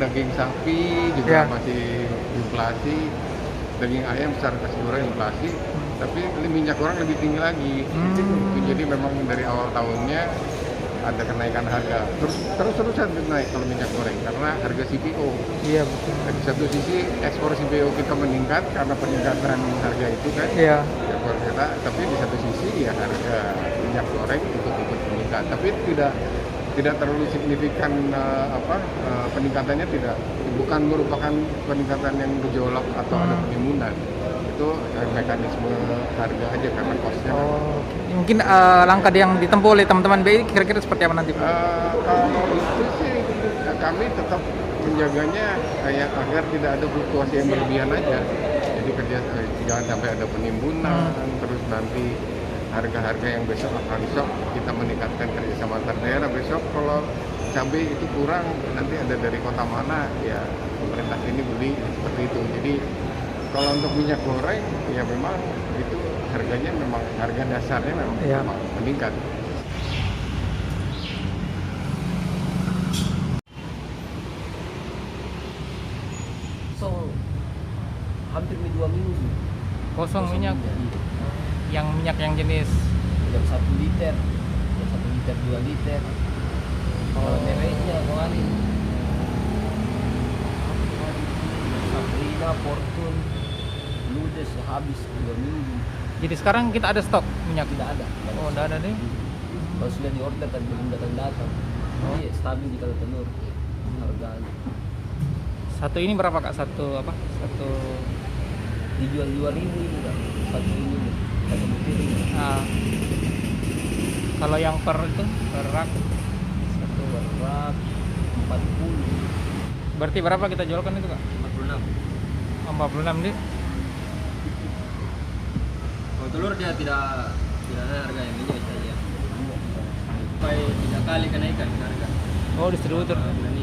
daging sapi juga masih inflasi, daging ayam secara keseluruhan inflasi, tapi minyak goreng lebih tinggi lagi. Jadi memang dari awal tahunnya ada kenaikan harga, terus-terusan naik kalau minyak goreng karena harga CPO. Iya betul. Di satu sisi ekspor CPO kita meningkat karena peningkatan harga itu kan, ekspor kita, tapi di satu sisi ya harga minyak goreng ikut-ikut meningkat, tapi tidak terlalu signifikan. Peningkatannya bukan merupakan peningkatan yang gejolak atau ada penimbunan. Itu mekanisme harga aja karena kosnya. Mungkin langkah yang ditempuh oleh teman-teman BI kira-kira seperti apa nanti Pak? Kalau itu sih kami tetap menjaganya agar tidak ada fluktuasi yang berlebihan aja. Jadi jangan sampai ada penimbunan, terus nanti harga-harga yang besok akan shock, kita meningkatkan kerjasama antar daerah. Besok kalau cabai itu kurang, nanti ada dari kota mana, ya pemerintah ini beli seperti itu. Jadi kalau untuk minyak goreng, ya memang itu harganya memang harga dasarnya memang meningkat. So, hampir 2 minggu. Kosong minyak. Yang minyak yang jenis Yang 1 liter, yang 1 liter, 2 liter. Kalau mereknya kemarin Sabrina, Fortune, Ludes habis 2 minggu. Jadi sekarang kita ada stok minyak? Tidak ada. Oh, udah ada nih. Kalau sudah di order kan belum datang. Jadi stabil di Kota Telur harganya. Satu ini berapa Kak? Satu Dijual 2.000 ini kan. Satu ini. Satu butir ini. Kalau yang per rak Satu rak 40. berarti berapa kita jualkan itu Kak? 46. 46 nih. Kalau telur dia tidak ada harga yang ini saja. Supaya tidak kali kenaikan harga. Oh, distributor. Dan